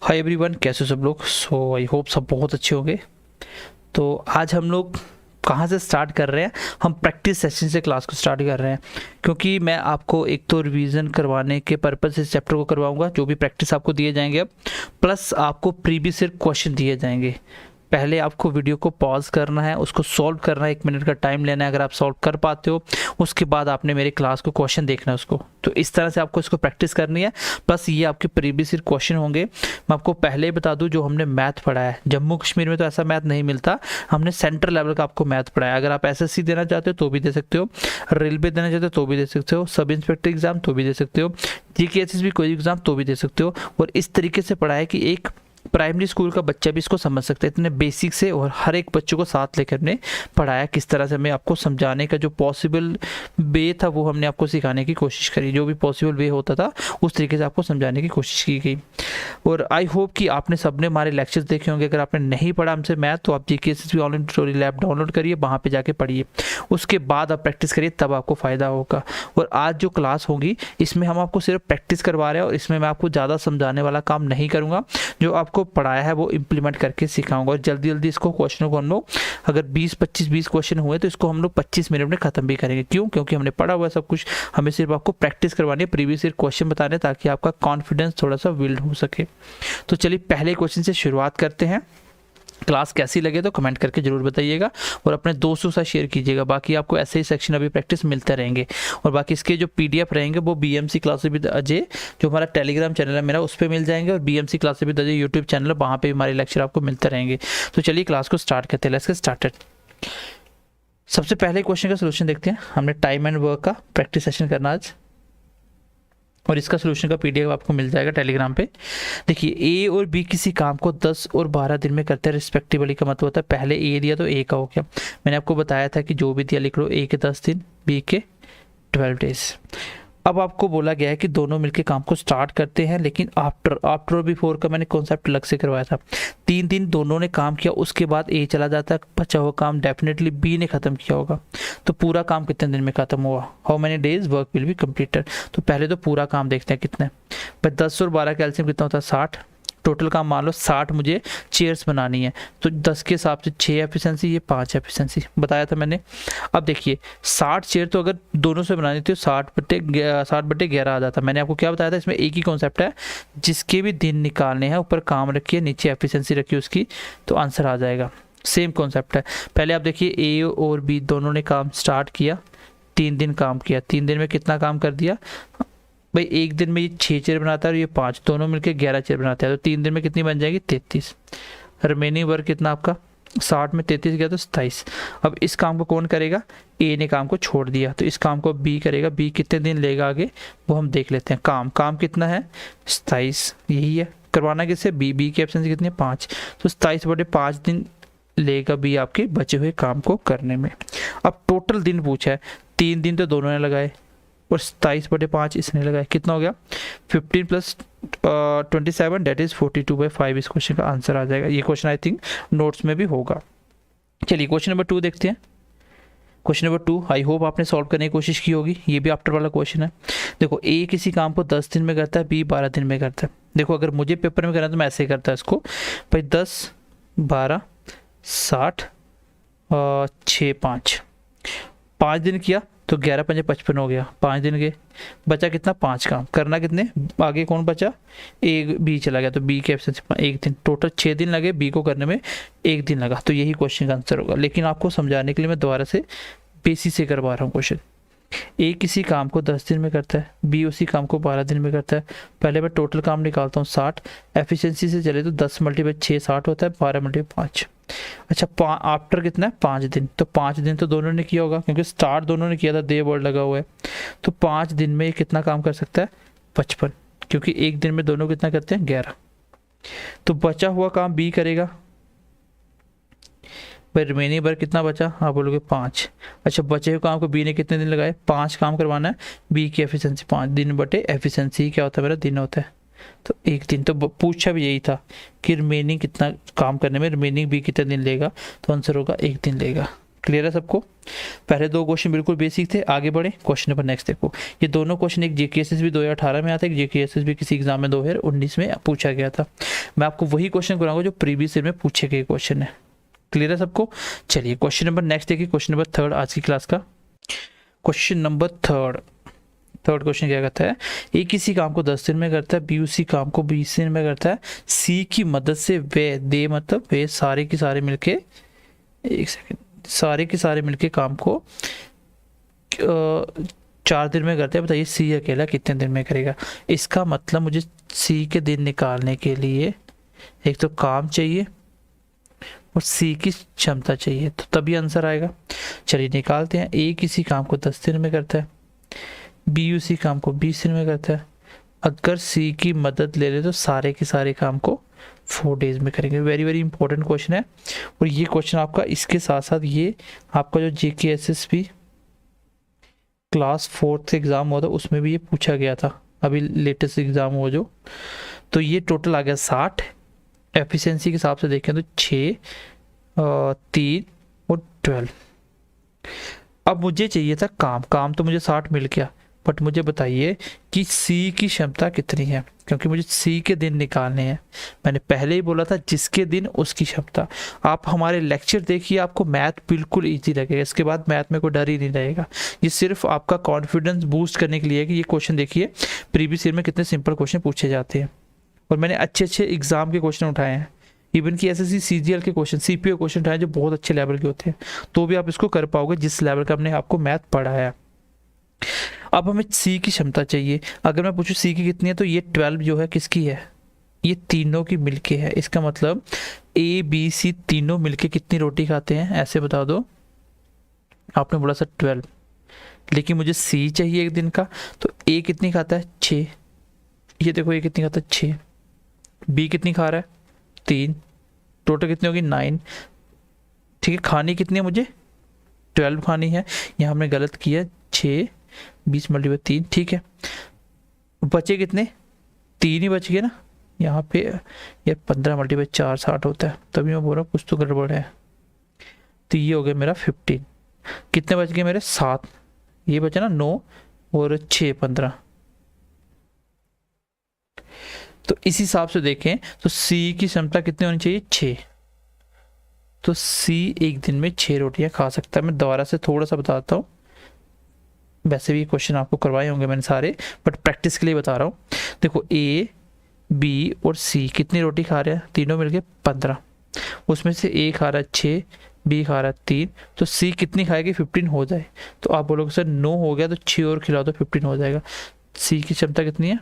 Hi everyone, कैसे हो सब लोग। सो आई होप सब बहुत अच्छे होंगे। तो आज हम लोग कहाँ से स्टार्ट कर रहे हैं, हम प्रैक्टिस सेशन से क्लास को स्टार्ट कर रहे हैं, क्योंकि मैं आपको एक तो रिवीजन करवाने के पर्पज़ से इस चैप्टर को करवाऊंगा। जो भी प्रैक्टिस आपको दिए जाएंगे अब, प्लस आपको प्रीवियस ईयर क्वेश्चन दिए जाएंगे। पहले आपको वीडियो को पॉज करना है, उसको सॉल्व करना है, 1 मिनट का टाइम लेना है। अगर आप सॉल्व कर पाते हो, उसके बाद आपने मेरी क्लास को क्वेश्चन देखना है उसको। तो इस तरह से आपको इसको प्रैक्टिस करनी है। प्लस ये आपके प्रीवियस ईयर क्वेश्चन होंगे। मैं आपको पहले ही बता दूं, जो हमने मैथ पढ़ा है जम्मू कश्मीर में तो ऐसा मैथ नहीं मिलता। हमने सेंट्रल लेवल का आपको मैथ पढ़ाया। अगर आप एसएससी देना चाहते हो तो भी दे सकते हो, रेलवे देना चाहते हो तो भी दे सकते हो, सब इंस्पेक्टर एग्जाम तो भी दे सकते हो, जीकेएसएस भी कोई एग्जाम तो भी दे सकते हो। और इस तरीके से पढ़ाया कि एक प्राइमरी स्कूल का बच्चा भी इसको समझ सकता है। इतने बेसिक से और हर एक बच्चों को साथ लेकर हमने पढ़ाया। किस तरह से हमें आपको समझाने का जो पॉसिबल वे था वो हमने आपको सिखाने की कोशिश करी। जो भी पॉसिबल वे होता था उस तरीके से आपको समझाने की कोशिश की गई। और आई होप कि आपने सबने हमारे लेक्चर्स देखे होंगे। अगर आपने नहीं पढ़ा हमसे मैथ तो आप जीकेएसएस ऑनलाइन ट्यूटोरियल लैब डाउनलोड करिए, वहाँ पे जाके पढ़िए। उसके बाद आप प्रैक्टिस करिए, तब आपको फ़ायदा होगा। और आज जो क्लास होगी इसमें हम आपको सिर्फ प्रैक्टिस करवा रहे हैं, और इसमें मैं आपको ज़्यादा समझाने वाला काम नहीं करूँगा। जो आपको पढ़ाया है वो इम्प्लीमेंट करके सिखाऊंगा। और जल्दी जल्दी इसको क्वेश्चनों को हम लोग, अगर 20 क्वेश्चन हुए तो इसको हम लोग 25 मिनट में ख़त्म भी करेंगे। क्यों? क्योंकि हमने पढ़ा हुआ है सब कुछ। हमें सिर्फ आपको प्रैक्टिस करवानी है, प्रीवियस ईयर क्वेश्चन बताने, ताकि आपका कॉन्फिडेंस थोड़ा सा बिल्ड हो सके। तो चलिए पहले क्वेश्चन से शुरुआत करते हैं। क्लास कैसी लगे तो कमेंट करके जरूर बताइएगा, और अपने दोस्तों के साथ शेयर कीजिएगा। बाकी आपको ऐसे ही सेक्शन अभी प्रैक्टिस मिलते रहेंगे। और बाकी इसके जो पीडीएफ रहेंगे वो बीएमसी क्लासेस विद अजय, जो हमारा टेलीग्राम चैनल है मेरा, उस पर मिल जाएंगे। और BMC classes with Ajay YouTube channel है, वहाँ पे हमारे लेक्चर आपको मिलते रहेंगे। तो चलिए क्लास को स्टार्ट करते हैं। Let's get started. सबसे पहले क्वेश्चन का सोल्यूशन देखते हैं। हमने टाइम एंड वर्क का प्रैक्टिस सेशन करना आज, और इसका सोल्यूशन का पीडीएफ आपको मिल जाएगा टेलीग्राम पे। देखिए, ए और बी किसी काम को 10 और 12 दिन में करते हैं रिस्पेक्टिवली। का मतलब होता है पहले ए दिया तो ए का हो गया। मैंने आपको बताया था कि जो भी दिया लिख लो, ए के 10 दिन, बी के 12 डेज। अब आपको बोला गया है कि दोनों मिलकर काम को स्टार्ट करते हैं, लेकिन आफ्टर और बिफोर का मैंने कॉन्सेप्ट अलग से करवाया था। 3 दिन दोनों ने काम किया, उसके बाद ए चला जाता है, बचा हुआ काम डेफिनेटली बी ने खत्म किया होगा। तो पूरा काम कितने दिन में खत्म हुआ? How many days work will be completed. तो पहले तो पूरा काम देखते हैं कितने। भाई 10 और 12 का एलसीएम कितना होता है? 60। टोटल काम मान लो 60 मुझे चेयर्स बनानी है, तो 10 के हिसाब से 6 एफिशिएंसी, ये 5 एफिशिएंसी बताया था मैंने। अब देखिए 60 चेयर तो अगर दोनों से बनानी थी तो 60/11 आ जाता। मैंने आपको क्या बताया था, इसमें एक ही कॉन्सेप्ट है, जिसके भी दिन निकालने हैं ऊपर काम रखिए, नीचे एफिशिएंसी रखिए उसकी, तो आंसर आ जाएगा। सेम कॉन्सेप्ट है। पहले आप देखिए, ए और बी दोनों ने काम स्टार्ट किया, 3 दिन काम किया। 3 दिन में कितना काम कर दिया भाई? एक दिन में ये 6 चेयर बनाता है और ये 5, दोनों मिलकर 11 चेयर बनाते हैं। तो 3 दिन में कितनी बन जाएगी? 33। रिमेनिंग वर्क कितना आपका? 60 में 33 गया तो 27। अब इस काम को कौन करेगा? ए ने काम को छोड़ दिया, तो इस काम को बी करेगा। बी कितने दिन लेगा आगे वो हम देख लेते हैं। काम कितना है? 27। यही है, करवाना किससे? बी की एब्सेंस कितनी है? 5। तो 27/5 दिन लेगा बी आपके बचे हुए काम को करने में। अब टोटल दिन पूछा है, 3 दिन तो दोनों ने लगाए और 27/5 इसने लगाया। कितना हो गया? 15 + 27 दैट इज 42/5। इस क्वेश्चन का आंसर आ जाएगा। ये क्वेश्चन आई थिंक नोट्स में भी होगा। चलिए क्वेश्चन नंबर 2 देखते हैं। क्वेश्चन नंबर 2 आई होप आपने सॉल्व करने की कोशिश की होगी। ये भी आफ्टर वाला क्वेश्चन है। देखो, ए किसी काम को 10 दिन में करता है, बी 12 दिन में करता है। देखो, अगर मुझे पेपर में करना है तो मैं ऐसे ही करता है इसको भाई, 10, 12, 60, 6, 5 दिन किया तो 11×5 = 55 हो गया। 5 दिन के बचा कितना? 5 काम करना। कितने आगे कौन बचा? ए बी चला गया, तो बी के एब्सेंस 1 दिन। टोटल 6 दिन लगे बी को करने में, 1 दिन लगा। तो यही क्वेश्चन का आंसर होगा। लेकिन आपको समझाने के लिए मैं दोबारा से बेसिक से करवा रहा हूँ क्वेश्चन। ए किसी काम को 10 दिन में करता है, बी उसी काम को 12 दिन में करता है। पहले मैं टोटल काम निकालता हूँ 60। एफिशिएंसी से चले तो 10 × 6 60 होता है, 12 × 5। अच्छा, आफ्टर कितना है? 5 दिन। तो 5 दिन तो दोनों ने किया होगा, क्योंकि स्टार्ट दोनों ने किया था, दे वर्ड लगा हुआ है। तो 5 दिन में कितना काम कर सकता है? 55, क्योंकि एक दिन में दोनों कितना करते हैं? 11। तो बचा हुआ काम बी करेगा भाई। रिमेनिंग वर्क कितना बचा? आप बोलोगे 5। अच्छा, बचे हुए काम को बी ने कितने दिन लगाए? 5 काम करवाना है। बी की एफिशिएंसी 5 दिन बटे एफिशिएंसी क्या होता है मेरा? दिन होता है। तो 1 दिन। तो पूछा भी यही था कि रिमेनिंग कितना काम करने में, रिमेनिंग बी कितने दिन लेगा, तो आंसर होगा 1 दिन लेगा। क्लियर है सबको? पहले दो क्वेश्चन बिल्कुल बेसिक थे, आगे बढ़े क्वेश्चन नंबर नेक्स्ट देखो। ये दोनों क्वेश्चन, एक जेकेएसएस भी 2018 में आता है, एक जेकेएसएस भी किसी एग्जाम में 2019 में पूछा गया था। मैं आपको वही क्वेश्चन कराऊंगा जो प्रीवियस ईयर में पूछे गए क्वेश्चन है। क्लियर है सबको? चलिए क्वेश्चन नंबर नेक्स्ट देखिए, क्वेश्चन नंबर 3 आज की क्लास का। क्वेश्चन नंबर 3 क्वेश्चन क्या कहता है, ए किसी काम को 10 दिन में करता है, बी उसी काम को 20 दिन में करता है, सी की मदद से वे दे मतलब वे सारे के सारे मिलके, एक सेकेंड, सारे के सारे मिलके काम को 4 दिन में करते हैं। बताइए सी अकेला कितने दिन में करेगा? इसका मतलब मुझे सी के दिन निकालने के लिए एक तो काम चाहिए और सी की क्षमता चाहिए, तो तभी आंसर आएगा। चलिए निकालते हैं। ए किसी काम को 10 दिन में करता है, बी उसी काम को 20 दिन में करता है। अगर सी की मदद ले ले तो सारे के सारे काम को 4 डेज में करेंगे। वेरी वेरी इंपॉर्टेंट क्वेश्चन है, और ये क्वेश्चन आपका इसके साथ साथ ये आपका जो जेकेएसएसबी क्लास 4th एग्जाम हुआ था उसमें भी ये पूछा गया था, अभी लेटेस्ट एग्जाम हुआ जो। तो ये टोटल आ गया 60। एफिशिएंसी के हिसाब से देखें तो 6, 3 और 12। अब मुझे चाहिए था काम तो मुझे 60 मिल गया, बट मुझे बताइए कि सी की क्षमता कितनी है, क्योंकि मुझे सी के दिन निकालने हैं। मैंने पहले ही बोला था जिसके दिन उसकी क्षमता। आप हमारे लेक्चर देखिए, आपको मैथ बिल्कुल इजी लगेगा, इसके बाद मैथ में कोई डर ही नहीं रहेगा। ये सिर्फ आपका कॉन्फिडेंस बूस्ट करने के लिए है कि ये क्वेश्चन देखिए प्रीवियस ईयर में कितने सिंपल क्वेश्चन पूछे जाते हैं, और मैंने अच्छे अच्छे एग्जाम के क्वेश्चन उठाए हैं, इवन कि एसएससी सीजीएल के क्वेश्चन, सीपीओ क्वेश्चन उठाए जो बहुत अच्छे लेवल के होते हैं, तो भी आप इसको कर पाओगे जिस लेवल का हमने आपको मैथ पढ़ा है। अब हमें सी की क्षमता चाहिए। अगर मैं पूछूं सी की कितनी है, तो ये 12 जो है किसकी है, ये तीनों की मिलके है। इसका मतलब ए बी सी तीनों मिलके कितनी रोटी खाते हैं, ऐसे बता दो। आपने बोला सर 12, लेकिन मुझे सी चाहिए एक दिन का, तो ए कितनी खाता है 6, ये देखो ये कितनी खाता है 6, बी कितनी खा रहा है 3, टोटल कितनी होगी 9। ठीक है, खानी कितनी है मुझे 12 खानी है, यहाँ हमने गलत किया 6 20 मल्टीप्लाई 3। ठीक है, बचे कितने 3 ही बच गए ना यहाँ पे, ये 15 मल्टीप्लाई 4 60 होता है, तभी मैं बोल रहा हूँ कुछ तो गड़बड़ है। तो ये हो गया मेरा 15। कितने बच गए मेरे 7, ये बचा ना 9 और 6 15। तो इस हिसाब से देखें तो सी की क्षमता कितनी होनी चाहिए 6, तो सी एक दिन में 6 रोटियां खा सकता है। मैं दोबारा से थोड़ा सा बताता हूँ, वैसे भी क्वेश्चन आपको करवाए होंगे मैंने सारे, बट प्रैक्टिस के लिए बता रहा हूँ। देखो ए बी और सी कितनी रोटी खा रहे हैं, तीनों मिलके 15, उसमें से ए खा रहा है 6, बी खा रहा है 3, तो सी कितनी खाएगी 15 हो जाए। तो आप बोलोगे सर 9 हो गया, तो 6 और खिलाओ तो 15 हो जाएगा। सी की क्षमता कितनी है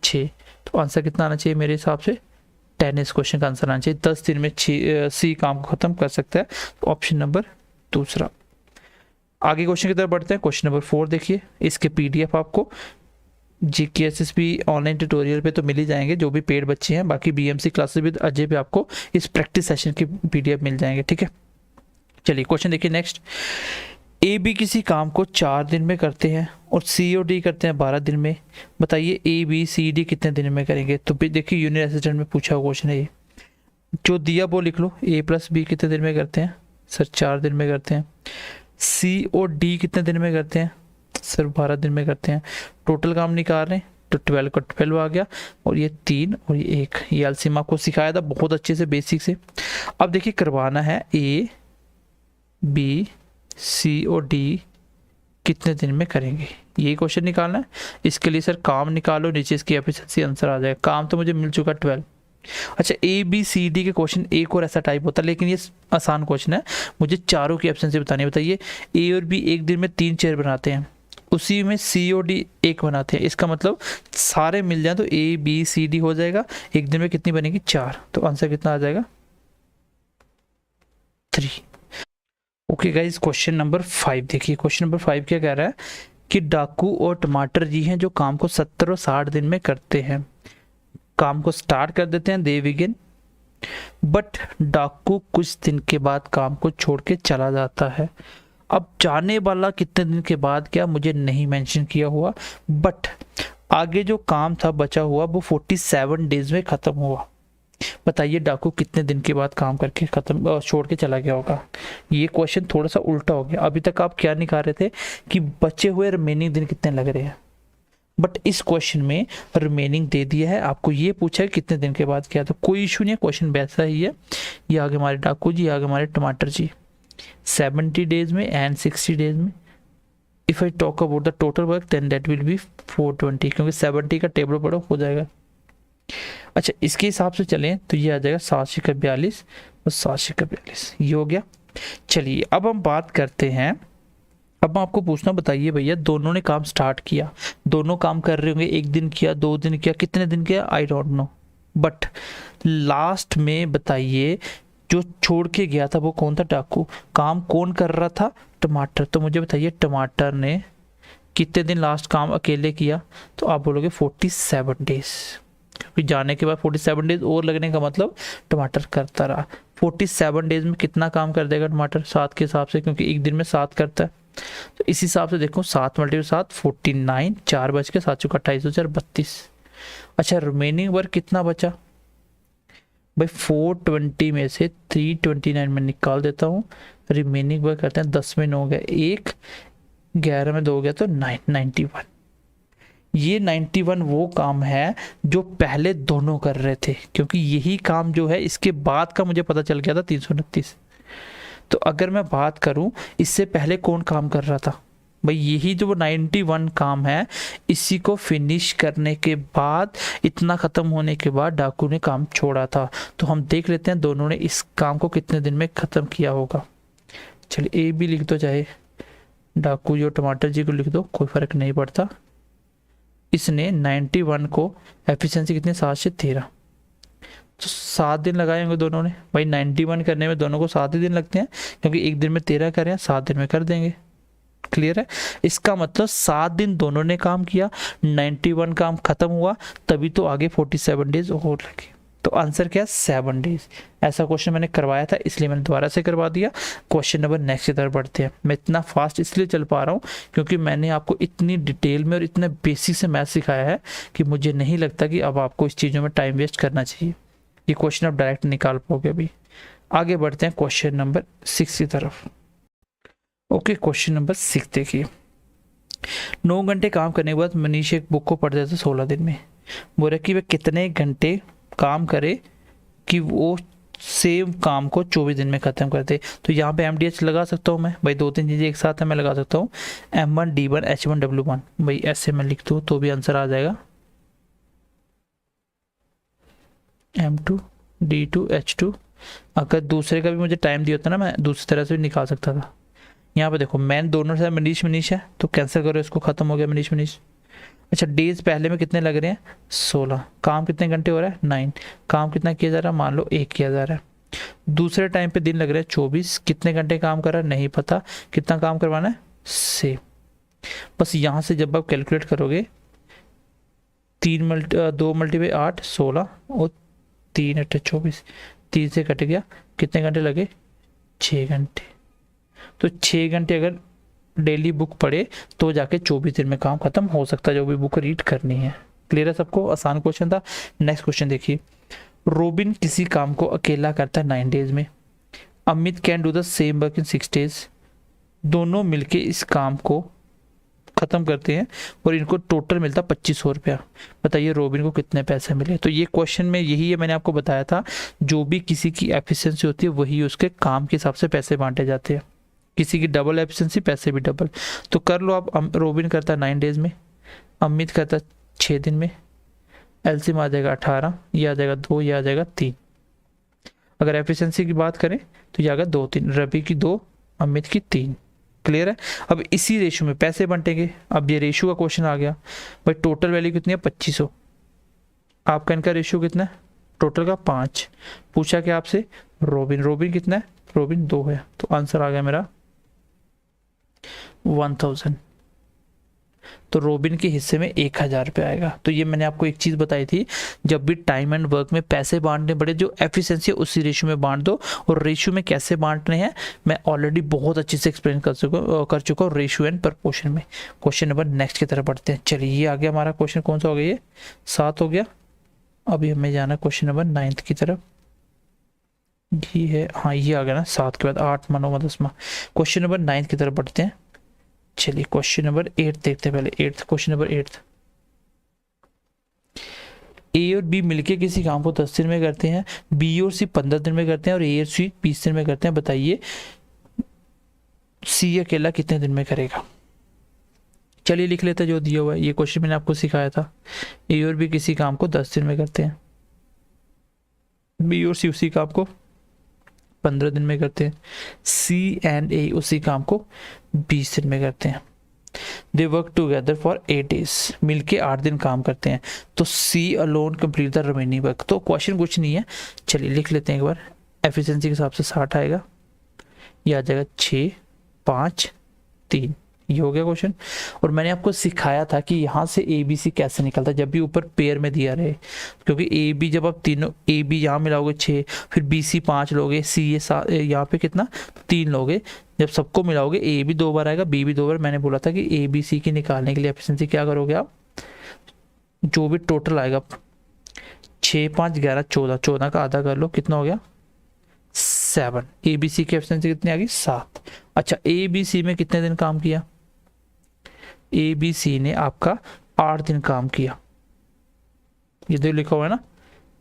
6, तो आंसर कितना आना चाहिए मेरे हिसाब से 10। इस क्वेश्चन का आंसर आना चाहिए 10 दिन में सी काम को खत्म कर सकता है। तो ऑप्शन नंबर दूसरा। आगे क्वेश्चन की तरफ बढ़ते हैं। क्वेश्चन नंबर 4 देखिए, इसके पीडीएफ आपको जीकेएसएसबी ऑनलाइन ट्यूटोरियल पे तो मिल ही जाएंगे जो भी पेड बच्चे हैं, बाकी बीएमसी क्लासेस विद अजय पे आपको इस प्रैक्टिस सेशन की पीडीएफ मिल जाएंगे। ठीक है, चलिए क्वेश्चन देखिए नेक्स्ट। ए बी किसी काम को 4 दिन में करते हैं और सी और डी करते हैं 12 दिन में। बताइए ए बी सी डी कितने दिन में करेंगे? तो देखिए यूनिट असिस्टेंट में पूछा हुआ क्वेश्चन है ये, जो दिया वो लिख लो। ए प्लस बी कितने दिन में करते हैं? सर 4 दिन में करते हैं। सी और डी कितने दिन में करते हैं? सर 12 दिन में करते हैं। टोटल काम निकाल रहे हैं तो 12 का 12 आ गया, और ये 3 और ये 1। ये एलसीएम आपको सिखाया था बहुत अच्छे से बेसिक से। अब देखिए करवाना है ए बी सी और डी कितने दिन में करेंगे, यही क्वेश्चन निकालना है। इसके लिए सर काम निकालो, नीचे इसकी एफिशिएंसी आंसर आ जाएगा। काम तो मुझे मिल चुका 12। अच्छा ए बी सी डी के क्वेश्चन एक और ऐसा टाइप होता है, लेकिन ये आसान क्वेश्चन है, मुझे चारों की एफिशिएंसी बतानी है। बताइए ए और बी एक दिन में 3 चेयर बनाते हैं, उसी में सी और डी 1 बनाते हैं, इसका मतलब सारे मिल जाए तो ए बी सी डी हो जाएगा। एक दिन में कितनी बनेगी 4, तो आंसर कितना आ जाएगा 3। ओके गाइज, क्वेश्चन नंबर 5 देखिए। क्वेश्चन नंबर 5 क्या कह रहा है कि डाकू और टमाटर जी हैं जो काम को 70 और 60 दिन में करते हैं। काम को स्टार्ट कर देते हैं, दे बिगिन, बट डाकू कुछ दिन के बाद काम को छोड़ के चला जाता है। अब जाने वाला कितने दिन के बाद क्या मुझे नहीं मेंशन किया हुआ, बट आगे जो काम था बचा हुआ वो 47 डेज में खत्म हुआ। बताइए डाकू कितने दिन के बाद काम करके खत्म छोड़ के चला गया होगा। ये क्वेश्चन थोड़ा सा उल्टा हो गया। अभी तक आप क्या निकाल रहे थे कि बचे हुए रिमेनिंग दिन कितने लग रहे हैं, बट इस क्वेश्चन में रिमेनिंग दे दिया है, आपको ये पूछा है कितने दिन के बाद किया। तो कोई इशू नहीं है, क्वेश्चन वैसा ही है। ये आगे हमारे डाकू जी, आगे हमारे टमाटर जी। 70 डेज में एंड 60 डेज में if I talk about the total work then that will be 420, क्योंकि 70 का टेबल पढ़ो हो जाएगा। अच्छा, इसके हिसाब से चलें तो ये आ जाएगा 742 और 742, ये हो गया। चलिए अब हम बात करते हैं, अब मैं आपको पूछना, बताइए भैया दोनों ने काम स्टार्ट किया, दोनों काम कर रहे होंगे, 1 दिन किया, 2 दिन किया, कितने दिन किया I don't know, but last में बताइए जो छोड़ के गया था वो कौन था, डाकू। काम कौन कर रहा था, टमाटर। तो मुझे बताइए टमाटर ने कितने दिन लास्ट काम अकेले किया, तो आप बोलोगे 47 डेज, क्योंकि जाने के बाद 47 डेज और लगने का मतलब टमाटर करता रहा। 47 डेज में कितना काम कर देगा टमाटर 7 के हिसाब से, क्योंकि 1 दिन में 7 करता है। तो इस हिसाब से देखो 7 × 7 49, 4 बज के 7 चौका 28 32। अच्छा, रिमेनिंग वर्क कितना बचा भाई, 420 में से 329 में निकाल देता हूँ, रिमेनिंग वर्क करते हैं। 10 में 9 हो गया 1, 11 में 2 हो गया तो 91। ये 91 वो काम है जो पहले दोनों कर रहे थे, क्योंकि यही काम जो है इसके बाद का मुझे पता चल गया था 329। तो अगर मैं बात करूं इससे पहले कौन काम कर रहा था भाई, यही जो 91 काम है, इसी को फिनिश करने के बाद, इतना ख़त्म होने के बाद डाकू ने काम छोड़ा था। तो हम देख लेते हैं दोनों ने इस काम को कितने दिन में ख़त्म किया होगा। चलिए ए भी लिख दो, चाहे डाकू जो टमाटर जी को लिख दो, कोई फ़र्क नहीं पड़ता। इसने 91 को एफिशिएंसी कितनी 7 से 13, तो 7 दिन लगाए होंगे दोनों ने भाई। 91 करने में दोनों को 7 ही दिन लगते हैं, क्योंकि 1 दिन में 13 करें, 7 दिन में कर देंगे। क्लियर है, इसका मतलब 7 दिन दोनों ने काम किया, 91 काम खत्म हुआ, तभी तो आगे 47 डेज और लगे। तो आंसर क्या है 7 डेज। ऐसा क्वेश्चन मैंने करवाया था, इसलिए मैंने दोबारा से करवा दिया। क्वेश्चन नंबर नेक्स्ट की तरफ बढ़ते हैं। मैं इतना फास्ट इसलिए चल पा रहा हूँ क्योंकि मैंने आपको इतनी डिटेल में और इतने बेसिक से मैथ सिखाया है कि मुझे नहीं लगता कि अब आपको इस चीज़ों में टाइम वेस्ट करना चाहिए। ये क्वेश्चन आप डायरेक्ट निकाल पाओगे। अभी आगे बढ़ते हैं क्वेश्चन नंबर 6 की तरफ। ओके, क्वेश्चन नंबर 6 देखिए। 9 घंटे काम करने के बाद मनीष एक बुक को पढ़ देता 16 दिन में। बोल रहा कि वह कितने घंटे काम करे कि वो सेम काम को 24 दिन में ख़त्म कर दे। तो यहाँ पे MDH लगा सकता हूँ मैं भाई, 2-3 चीज़ें एक साथ है, मैं लगा सकता हूँ M1 D1 H1 W1 भाई, ऐसे मैं लिख दूँ तो भी आंसर आ जाएगा M2 D2 H2। अगर दूसरे का भी मुझे टाइम दिया होता ना, मैं दूसरी तरह से भी निकाल सकता था। यहाँ पे देखो मैन दोनों से मनीष है, तो कैंसिल करो इसको, ख़त्म हो गया मनीष। अच्छा, डेज पहले में कितने लग रहे हैं 16, काम कितने घंटे हो रहा है 9, काम कितना किया जा रहा है मान लो 1 किया जा रहा है। दूसरे टाइम पे दिन लग रहे हैं 24, कितने घंटे काम कर रहा है नहीं पता, कितना काम करवाना है सेम। बस यहाँ से जब आप कैलकुलेट करोगे 2 × 8 16 और 3 × 8 24, 3 से कट गया, कितने घंटे लगे 6 घंटे। तो 6 घंटे अगर डेली बुक पढ़े तो जाके 24 दिन में काम खत्म हो सकता है, जो भी बुक रीड करनी है। क्लियर है सबको, आसान क्वेश्चन था। नेक्स्ट क्वेश्चन देखिए। रोबिन किसी काम को अकेला करता है 9 डेज में, Amit can do the same work in 6 days. दोनों मिलके इस काम को खत्म करते हैं और इनको टोटल मिलता 2500 रुपया। बताइए रोबिन को कितने पैसे मिले। तो ये क्वेश्चन में यही है, मैंने आपको बताया था जो भी किसी की एफिशिएंसी होती है वही उसके काम के हिसाब से पैसे बांटे जाते हैं। किसी की डबल एफिशिएंसी पैसे भी डबल। तो कर लो आप, रोबिन करता है 9 डेज में, अमित करता है 6 दिन में, एलसीएम आ जाएगा 18, ये आ जाएगा 2, ये आ जाएगा 3। अगर एफिशिएंसी की बात करें तो ये आ गया 2 3, रवि की 2, अमित की 3। क्लियर है। अब इसी रेशो में पैसे बंटेंगे। अब ये रेशो का क्वेश्चन आ गया भाई, टोटल वैल्यू कितनी है 2500, आपका इनका रेशो कितना है टोटल का 5। पूछा क्या आपसे रोबिन कितना है, रोबिन 2 है, तो आंसर आ गया मेरा 1000। तो रोबिन के हिस्से में 1000 रुपये आएगा। तो ये मैंने आपको एक चीज़ बताई थी, जब भी टाइम एंड वर्क में पैसे बांटने पड़े, जो एफिशिएंसी है उसी रेशियो में बांट दो। और रेशियो में कैसे बांटने हैं मैं ऑलरेडी बहुत अच्छे से एक्सप्लेन कर चुका हूँ रेशियो एंड प्रपोर्शन में। क्वेश्चन नंबर नेक्स्ट की तरफ बढ़ते हैं। चलिए ये आ गया हमारा क्वेश्चन, कौन सा हो गया ये 7 हो गया। अभी हमें जाना क्वेश्चन नंबर 9 की तरफ। ये है, हाँ ये आ गया ना 7 के बाद 8 9वां 10वां। क्वेश्चन नंबर 9 की तरफ बढ़ते हैं। चलिए क्वेश्चन नंबर 8 देखते हैं। पहले 8 क्वेश्चन नंबर 8, ए और बी मिलके किसी काम को 10 दिन में करते हैं, बी और सी 15 दिन में करते हैं और ए और सी 20 दिन में करते हैं। बताइए सी अकेला कितने दिन में करेगा। चलिए लिख लेते हैं जो दिया हुआ है। ये क्वेश्चन मैंने आपको सिखाया था। ए और बी किसी काम को 10 दिन में करते हैं, बी और सी उसी काम को 15 दिन में करते हैं, सी एंड ए उसी काम को 20 दिन में करते हैं। They work together for 8 days, मिलके 8 दिन काम करते हैं। तो she alone complete the remaining work. तो क्वेश्चन कुछ नहीं है, चलिए लिख लेते हैं एक बार। एफिशिएंसी के हिसाब से 60 आएगा, ये आ जाएगा 6 5 3। ये हो गया क्वेश्चन। और मैंने आपको सिखाया था कि यहाँ से ए बी सी कैसे निकलता है जब भी ऊपर पेयर में दिया रहे, क्योंकि ए बी जब आप तीनों ए बी यहाँ मिलाओगे 6, फिर बी सी 5 लोगे, सी ये यहाँ पे कितना 3 लोगे, जब सबको मिलाओगे ए भी 2 बार आएगा, बी भी 2 बार। मैंने बोला था कि ए बी सी की निकालने के लिए एफिशिएंसी क्या करोगे आप, जो भी टोटल आएगा 6 5 11 14, 14 का आधा कर लो, कितना हो गया 7। ए बी सी की एफिशिएंसी कितनी आ गई 7। अच्छा ए बी सी में कितने दिन काम किया, ए बी सी ने आपका 8 दिन काम किया। ये तो लिखा हुआ है ना,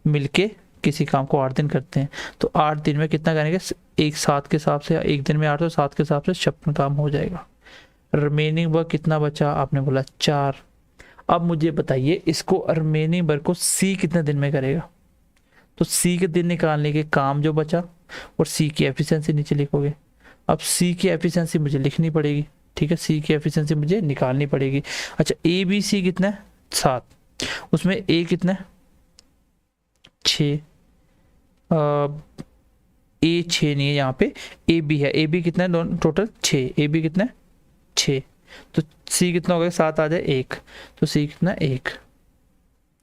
मिलके किसी काम को 8 दिन करते हैं, तो 8 दिन में कितना करेंगे, एक 7 के हिसाब से, एक दिन में 8 तो 7 के हिसाब से 56 काम हो जाएगा। रिमेनिंग वर्क कितना बचा, आपने बोला 4। अब मुझे बताइए इसको रिमेनिंग वर्क को सी कितने दिन में करेगा। तो सी के दिन निकालने के काम जो बचा और सी की एफिशिएंसी नीचे लिखोगे। अब सी की एफिशिएंसी मुझे लिखनी पड़ेगी, ठीक है, सी की एफिशिएंसी मुझे निकालनी पड़ेगी। अच्छा ए बी सी कितना है 7, उसमें ए कितना है 6, ए 6 नहीं है यहाँ पे, ए बी है। ए बी कितना है दोनों टोटल 6, ए बी कितना है 6, तो सी कितना हो गया 7 आ जाए 1, तो सी कितना 1,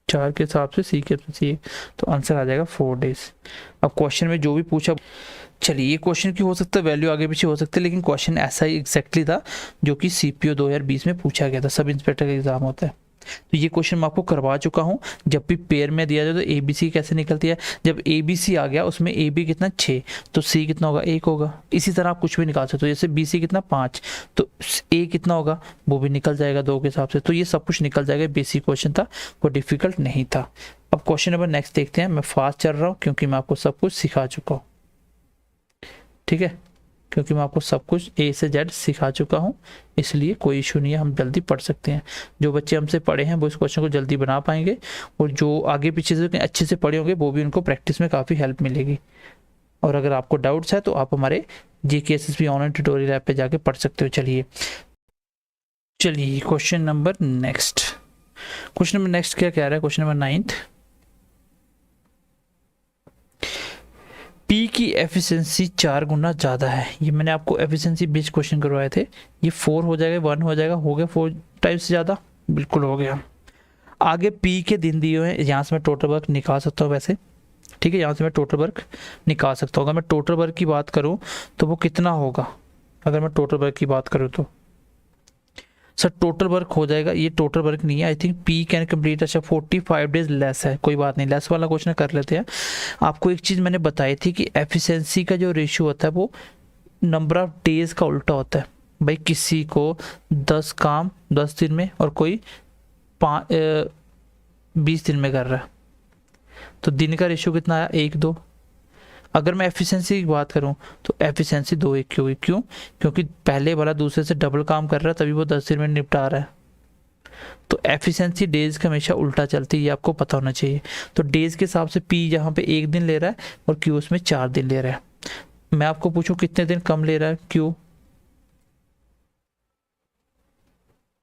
4 के हिसाब से सी के सी, तो आंसर आ जाएगा 4 डेज। अब क्वेश्चन में जो भी पूछा, चलिए ये क्वेश्चन की हो सकता है वैल्यू आगे पीछे हो सकती है, लेकिन क्वेश्चन ऐसा ही एग्जैक्टली था जो कि सीपीओ 2020 में पूछा गया था, सब इंस्पेक्टर का एग्जाम होता है। तो ये क्वेश्चन मैं आपको करवा चुका हूँ। जब भी पेयर में दिया जाए तो ए बी सी कैसे निकलती है, जब ए बी सी आ गया उसमें ए बी कितना 6, तो सी कितना होगा 1 होगा। इसी तरह आप कुछ भी निकाल सकते हो, जैसे बी सी कितना 5, तो ए कितना होगा वो भी निकल जाएगा 2 के हिसाब से। तो ये सब कुछ निकल जाएगा, बेसिक क्वेश्चन था, वो डिफिकल्ट नहीं था। अब क्वेश्चन नंबर नेक्स्ट देखते हैं। मैं फास्ट चल रहा हूँ क्योंकि मैं आपको सब कुछ सिखा चुका हूँ, ठीक है, क्योंकि मैं आपको सब कुछ ए से जेड सिखा चुका हूँ, इसलिए कोई इशू नहीं है, हम जल्दी पढ़ सकते हैं। जो बच्चे हमसे पढ़े हैं वो इस क्वेश्चन को जल्दी बना पाएंगे, और जो आगे पीछे से अच्छे से पढ़े होंगे वो भी उनको प्रैक्टिस में काफ़ी हेल्प मिलेगी। और अगर आपको डाउट्स है तो आप हमारे GKSSB ऑनलाइन ट्यूटोरियल ऐप पे जाके पढ़ सकते हो। चलिए क्वेश्चन नंबर नेक्स्ट क्या कह रहा है, क्वेश्चन नंबर 9, पी की एफिशिएंसी 4 गुना ज़्यादा है। ये मैंने आपको एफिशिएंसी बेस्ड क्वेश्चन करवाए थे। ये 4 हो जाएगा, 1 हो जाएगा, हो गया 4 टाइम्स ज़्यादा, बिल्कुल हो गया। आगे पी के दिन दिए हुए हैं, यहाँ से मैं टोटल वर्क निकाल सकता हूँ वैसे, ठीक है, यहाँ से मैं टोटल वर्क निकाल सकता हूँ। अगर मैं टोटल वर्क की बात करूँ तो वो कितना होगा, अगर मैं टोटल वर्क की बात करूँ तो सर टोटल वर्क हो जाएगा, ये टोटल वर्क नहीं है, I think P can complete. अच्छा 45 डेज लेस है, कोई बात नहीं, लेस वाला क्वेश्चन कर लेते हैं। आपको एक चीज़ मैंने बताई थी कि एफिशिएंसी का जो रेशियो होता है वो नंबर ऑफ डेज का उल्टा होता है। भाई किसी को 10 काम 10 दिन में और कोई 20 दिन में कर रहा है, तो दिन का रेशियो कितना आया 1 2। अगर मैं एफिशिएंसी की बात करूं तो एफिशिएंसी 2 1 की होगी, क्यों, क्योंकि पहले वाला दूसरे से डबल काम कर रहा है तभी वो 10 दिन में निपटा रहा है। तो एफिशिएंसी डेज का हमेशा उल्टा चलती है, ये आपको पता होना चाहिए। तो डेज के हिसाब से पी यहाँ पे 1 दिन ले रहा है और क्यू उसमें 4 दिन ले रहा है। मैं आपको पूछूं कितने दिन कम ले रहा है क्यू,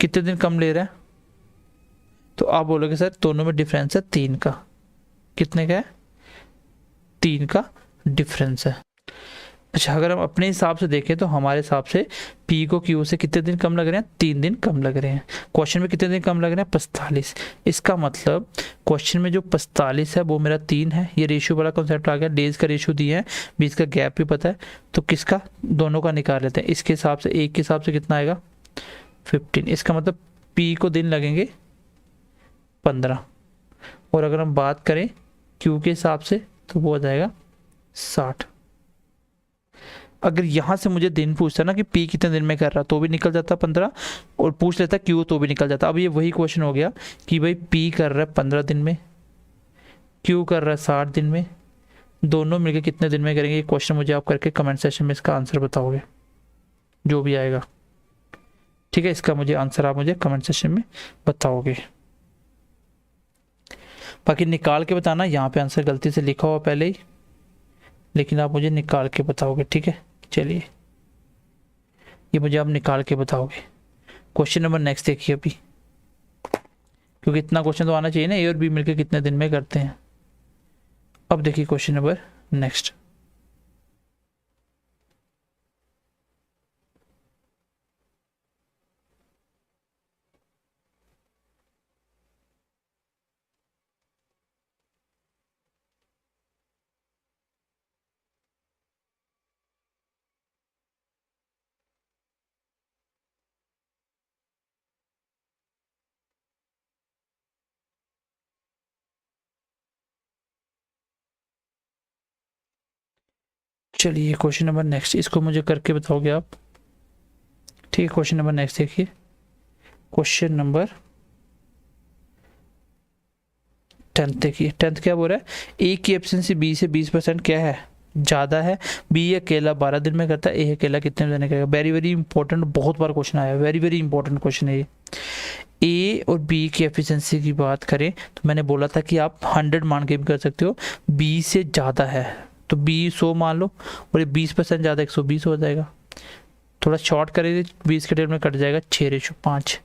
कितने दिन कम ले रहा है, तो आप बोलोगे सर दोनों में डिफरेंस है 3 का। कितने का है, 3 का डिफरेंस है। अच्छा अगर हम अपने हिसाब से देखें तो हमारे हिसाब से पी को क्यू से कितने दिन कम लग रहे हैं, 3 दिन कम लग रहे हैं। क्वेश्चन में कितने दिन कम लग रहे हैं, 45। इसका मतलब क्वेश्चन में जो 45 है वो मेरा 3 है। ये रेशियो वाला कॉन्सेप्ट आ गया, डेज का रेशियो दिया है, बीच का गैप भी पता है, तो किसका, दोनों का निकाल लेते हैं। इसके हिसाब से एक के हिसाब से कितना आएगा 15। इसका मतलब पी को दिन लगेंगे 15, और अगर हम बात करें क्यू के हिसाब से तो वो हो जाएगा 60। अगर यहाँ से मुझे दिन पूछता ना कि पी कितने दिन में कर रहा तो भी निकल जाता 15, और पूछ लेता क्यू तो भी निकल जाता। अब ये वही क्वेश्चन हो गया कि भाई पी कर रहा है 15 दिन में, क्यू कर रहा है 60 दिन में, दोनों मिलकर कितने दिन में करेंगे। ये क्वेश्चन मुझे आप करके कमेंट सेक्शन में इसका आंसर बताओगे, जो भी आएगा, ठीक है। इसका मुझे आंसर आप मुझे कमेंट सेक्शन में बताओगे। बाकी निकाल के बताना, यहाँ पे आंसर गलती से लिखा हुआ पहले ही, लेकिन आप मुझे निकाल के बताओगे, ठीक है। चलिए, ये मुझे आप निकाल के बताओगे। क्वेश्चन नंबर नेक्स्ट देखिए अभी, क्योंकि इतना क्वेश्चन तो आना चाहिए ना, ए और बी मिलकर कितने दिन में करते हैं। अब देखिए क्वेश्चन नंबर नेक्स्ट। चलिए क्वेश्चन नंबर नेक्स्ट, इसको मुझे करके बताओगे आप, ठीक है। क्वेश्चन नंबर नेक्स्ट देखिए, क्वेश्चन नंबर 10 देखिए। 10 क्या बोल रहा है, ए की एब्सेंसी बी से 20% क्या है, ज़्यादा है। बी अकेला 12 दिन में करता है, ए अकेला कितने दिन में करेगा। वेरी वेरी इंपॉर्टेंट, बहुत बार क्वेश्चन आया है, वेरी वेरी इंपॉर्टेंट क्वेश्चन है ये। ए और बी की एफिशिएंसी की बात करें तो मैंने बोला था कि आप 100 मान के भी कर सकते हो, बी से ज़्यादा है तो बी 100 मान लो, और ये 20% ज़्यादा 120 हो जाएगा। थोड़ा शॉर्ट करेंगे 20 के टेबल में कट जाएगा 6:5।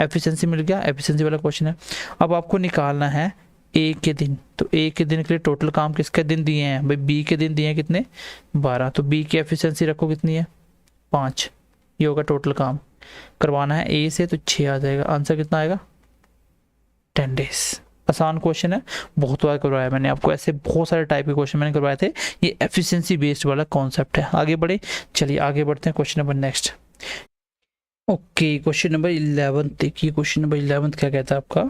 एफिशिएंसी मिल गया, एफिशिएंसी वाला क्वेश्चन है। अब आपको निकालना है ए के दिन, तो ए के दिन के लिए टोटल काम किसके दिन दिए हैं भाई, बी के दिन दिए हैं कितने, 12। तो बी की एफिशिएंसी रखो कितनी है, 5। ये होगा टोटल काम करवाना है ए से, तो 6 आ जाएगा। आंसर कितना आएगा, 10 डेज। आसान क्वेश्चन है, बहुत बार करवाया मैंने आपको, ऐसे बहुत सारे टाइप के क्वेश्चन मैंने करवाए थे। ये एफिशिएंसी बेस्ड वाला कॉन्सेप्ट है। आगे बढ़े, चलिए आगे बढ़ते हैं। Question number next, okay. Question number 11 देखिए। क्वेश्चन नंबर 11 क्या कहता है आपका,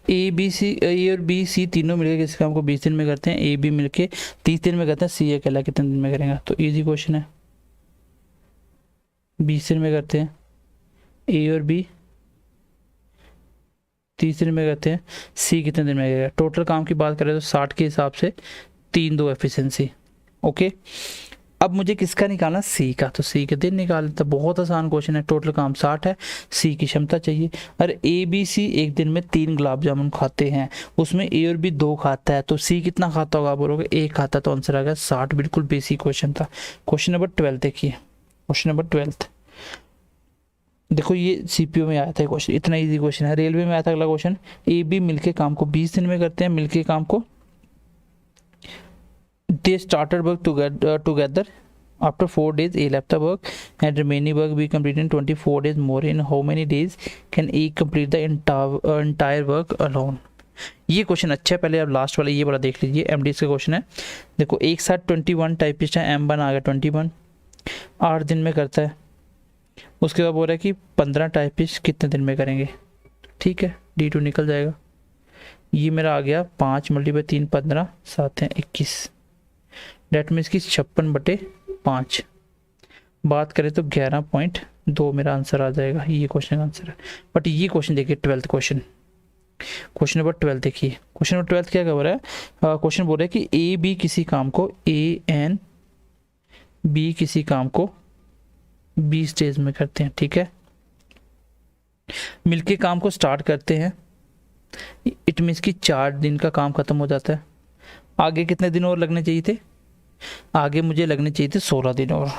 ए बी सी, ए और बी सी तीनों मिलकर किस काम को 20 दिन में करते हैं। ए बी मिलके 30 दिन में करते हैं, सी अकेला कितने दिन में करेगा। तो इजी क्वेश्चन है, 20 दिन में करते हैं, ए और बी 30 दिन में करते हैं, सी कितने दिन में करेगा। टोटल काम की बात करें तो 60 के हिसाब से 3-2 एफिशिएंसी, ओके। अब मुझे किसका निकालना, सी का, तो सी के दिन निकाल लेता। बहुत आसान क्वेश्चन है, टोटल काम 60 है, सी की क्षमता चाहिए। अरे ए बी सी एक दिन में 3 गुलाब जामुन खाते हैं, उसमें ए और बी 2 खाता है, तो सी कितना खाता होगा बोलोगे, 1 खाता, तो आंसर आ गया 60। बिल्कुल बेसिक क्वेश्चन था। क्वेश्चन नंबर 12 देखिए। क्वेश्चन नंबर 12 देखो, ये सीपीओ में आया था क्वेश्चन, इतना इजी क्वेश्चन है। रेलवे में आया था अगला क्वेश्चन, ए बी मिलके काम को 20 दिन में करते हैं, मिलके काम को। They started work together after 4 days A left the work and remaining work be completed in 24 days more. In how many days can A complete the entire work alone? ये क्वेश्चन अच्छा है। पहले आप लास्ट वाला ये वाला देख लीजिए, एमडीएस का क्वेश्चन है। देखो एक साथ 21 टाइपिस्ट है, M1 आ गया 21, 8 दिन में करता है। उसके बाद बोल रहा है कि 15 टाइपिस्ट कितने दिन में करेंगे, ठीक है। D2 निकल जाएगा। ये मेरा आ गया 5 × 3 15, 7 हैं 21, डेट मीन्स की 56/5। बात करें तो 11.2 मेरा आंसर आ जाएगा। ये क्वेश्चन का आंसर है। बट ये क्वेश्चन देखिए 12th क्वेश्चन, क्वेश्चन नंबर 12 देखिए। क्वेश्चन नंबर 12 क्या कह रहा है, क्वेश्चन बोल रहा है कि ए बी किसी काम को, ए एन बी किसी काम को 20 डेज में करते हैं, ठीक है। मिलके काम को स्टार्ट करते हैं, इट मीन्स कि 4 दिन का काम खत्म हो जाता है। आगे कितने दिन और लगने चाहिए थे, आगे मुझे लगने चाहिए थे 16 दिन और।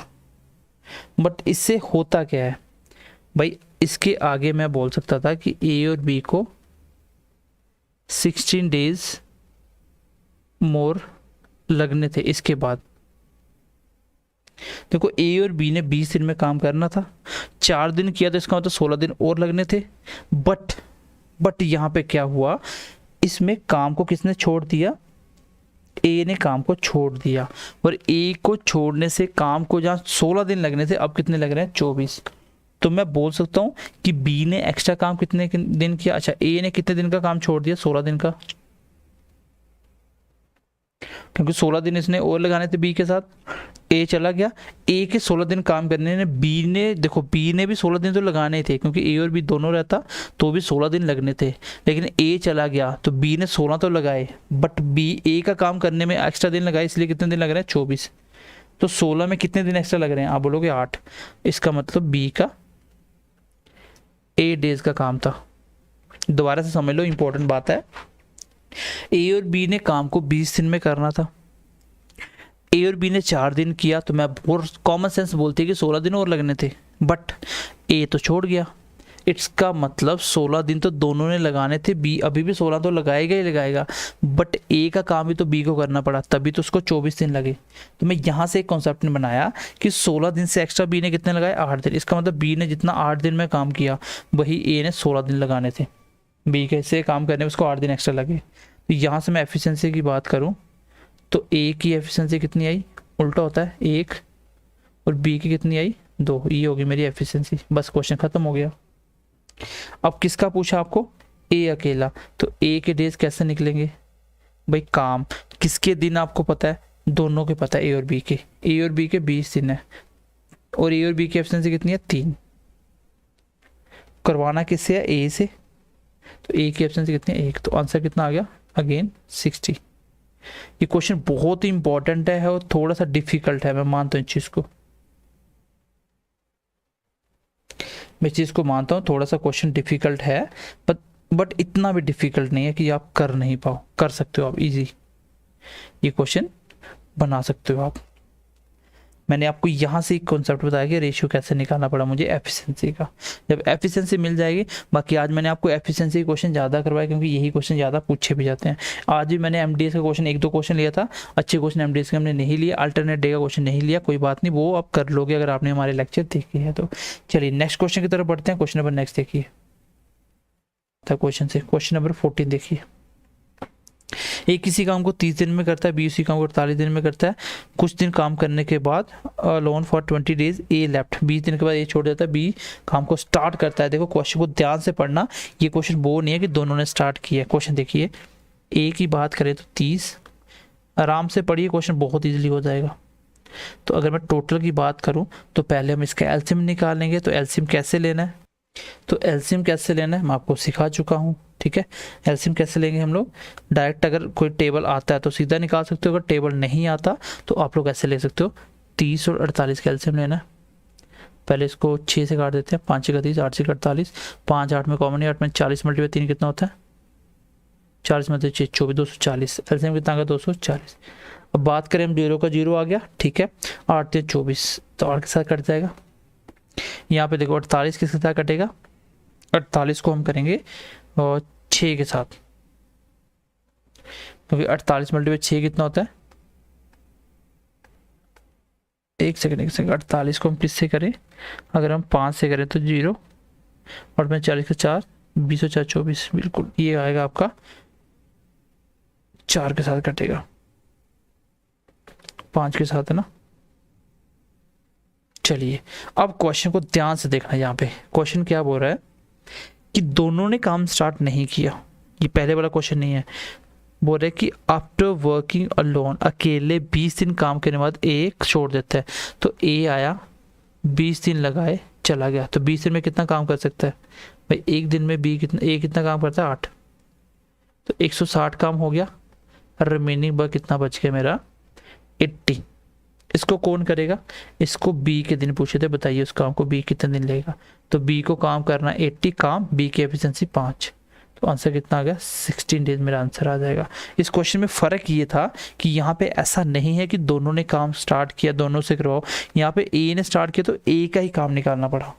बट इससे होता क्या है भाई, इसके आगे मैं बोल सकता था कि ए और बी को 16 डेज मोर लगने थे। इसके बाद देखो ए और बी ने 20 दिन में काम करना था, 4 दिन किया तो इसका मतलब 16 दिन और लगने थे। बट यहाँ पे क्या हुआ, इसमें काम को किसने छोड़ दिया, ए ने काम को छोड़ दिया। और ए को छोड़ने से काम को जहाँ 16 दिन लगने थे अब कितने लग रहे हैं, 24। तो मैं बोल सकता हूँ कि बी ने एक्स्ट्रा काम कितने दिन किया, अच्छा ए ने कितने दिन का काम छोड़ दिया, 16 दिन का। क्योंकि 16 दिन इसने और लगाने थे बी के साथ, ए चला गया, ए के 16 दिन काम करने ने बी ने, देखो बी ने भी 16 दिन तो लगाने थे क्योंकि ए और बी दोनों रहता तो भी 16 दिन लगने थे, लेकिन ए चला गया तो बी ने 16 तो लगाए, बट बी ए का काम करने में एक्स्ट्रा दिन लगाए, इसलिए कितने दिन लग रहे हैं 24। तो 16 में कितने दिन एक्स्ट्रा लग रहे हैं, आप बोलोगे 8। इसका मतलब बी का 8 डेज का काम था। दोबारा से समझ लो, इंपॉर्टेंट बात है। ए और बी ने काम को 20 दिन में करना था, ए और बी ने 4 दिन किया, तो मैं और कॉमन सेंस बोलती है कि 16 दिन और लगने थे, बट ए तो छोड़ गया। इसका मतलब 16 दिन तो दोनों ने लगाने थे, बी अभी भी 16 तो लगाएगा ही लगाएगा, बट ए का काम भी तो बी को करना पड़ा, तभी तो उसको 24 दिन लगे। तो मैं यहाँ से एक कॉन्सेप्ट ने बनाया कि 16 दिन से एक्स्ट्रा बी ने कितने लगाए, 8 दिन। इसका मतलब बी ने जितना 8 दिन में काम किया वही ए ने 16 दिन लगाने थे, बी के से काम करने में उसको 8 दिन एक्स्ट्रा लगे। तो यहाँ से मैं एफिशिएंसी की बात करूँ तो ए की एफिशिएंसी कितनी आई, उल्टा होता है 1, और बी की कितनी आई 2, ये होगी मेरी एफिशिएंसी। बस क्वेश्चन खत्म हो गया। अब किसका पूछा आपको, ए अकेला, तो ए के डेज कैसे निकलेंगे भाई, काम किसके दिन आपको पता है, दोनों के पता है, ए और बी के। ए और बी के 20 दिन है, और ए और बी की एफिशिएंसी कितनी है 3। करवाना किससे है, ए से, तो ए की एफिशिएंसी कितनी है 1, तो आंसर कितना आ गया अगेन 60। ये क्वेश्चन बहुत ही इंपॉर्टेंट है और थोड़ा सा डिफिकल्ट है, मैं मानता हूँ इस चीज को, मैं इस चीज को मानता हूँ, थोड़ा सा क्वेश्चन डिफिकल्ट है, बट इतना भी डिफिकल्ट नहीं है कि आप कर नहीं पाओ, कर सकते हो आप इजी, ये क्वेश्चन बना सकते हो आप। मैंने आपको यहाँ से एक कॉन्सेप्ट बताया कि रेशियो कैसे निकालना पड़ा मुझे एफिशिएंसी का, जब एफिशिएंसी मिल जाएगी। बाकी आज मैंने आपको एफिशिएंसी क्वेश्चन ज़्यादा करवाया क्योंकि यही क्वेश्चन ज़्यादा पूछे भी जाते हैं। आज भी मैंने एमडीएस का क्वेश्चन 1-2 क्वेश्चन लिया था, अच्छे क्वेश्चन एमडीएस के हमने नहीं लिया, अल्टरनेट डे का क्वेश्चन नहीं लिया, कोई बात नहीं, वो आप कर लोगे अगर आपने हमारे लेक्चर देखे हैं तो। चलिए नेक्स्ट क्वेश्चन की तरफ बढ़ते हैं। क्वेश्चन नंबर नेक्स्ट देखिए, क्वेश्चन से क्वेश्चन नंबर 14 देखिए। ए किसी काम को 30 दिन में करता है, बी उसी काम को 48 दिन में करता है। कुछ दिन काम करने के बाद loan for 20 days A left, 20 दिन के बाद ए छोड़ देता है, बी काम को स्टार्ट करता है। देखो क्वेश्चन को ध्यान से पढ़ना, ये क्वेश्चन वो नहीं है कि दोनों ने स्टार्ट किया। क्वेश्चन देखिए, ए की बात करें तो 30, आराम से पढ़िए, क्वेश्चन बहुत ईजिली हो जाएगा। तो अगर मैं टोटल की बात करूँ तो पहले हम इसका एलसीएम निकालेंगे। तो एलसीएम कैसे लेना है, तो एलसीएम कैसे लेना है मैं आपको सिखा चुका हूँ, ठीक है। एलसीएम कैसे लेंगे हम लोग, डायरेक्ट अगर कोई टेबल आता है तो सीधा निकाल सकते हो, अगर टेबल नहीं आता तो आप लोग ऐसे ले सकते हो। 30 और 48 का एलसीएम लेना है। पहले इसको 6 से काट देते हैं, 5 6 का 30, 8 6 का 48, 5 8 में कॉमन है, 8 में 40 मल्टीप्लाई 3 कितना होता है, 40 में 6 24, 240। एलसीएम कितना आ गया 240। अब बात करें हम, 0 का 0 आ गया, ठीक है, 8 3 24, तो 8 के साथ कट जाएगा। यहाँ पे देखो 48 किसके साथ कटेगा, 48 को हम करेंगे और 6 के साथ, क्योंकि 48 मल्टीप्लाई 6 कितना होता है, एक सेकंड 48 को हम किससे करें, अगर हम 5 से करें तो 0, और मैं 40 का 4, 20 और 4 24, बिल्कुल ये आएगा आपका 4 के साथ कटेगा, 5 के साथ है ना। चलिए अब क्वेश्चन को ध्यान से देखना। यहाँ पे क्वेश्चन क्या बोल रहा है कि दोनों ने काम स्टार्ट नहीं किया, ये पहले वाला क्वेश्चन नहीं है। बोल रहे कि आफ्टर वर्किंग अलोन, अकेले 20 दिन काम करने के बाद ए छोड़ देता है। तो ए आया, 20 दिन लगाए, चला गया, तो 20 दिन में कितना काम कर सकता है भाई, एक दिन में बी कितना, ए कितना काम करता है 8, तो 160 काम हो गया। रिमेनिंग वर्क कितना बच गया मेरा 80। इसको कौन करेगा, इसको बी के दिन पूछे थे, बताइए उस काम को बी कितने दिन लेगा। तो बी को काम करना 80 काम, बी की एफिशिएंसी 5, तो आंसर कितना आ गया 16 डेज मेरा आंसर आ जाएगा। इस क्वेश्चन में फ़र्क ये था कि यहाँ पे ऐसा नहीं है कि दोनों ने काम स्टार्ट किया, दोनों से करवाओ। यहाँ पे ए ने स्टार्ट किया तो ए का ही काम निकालना पड़ा,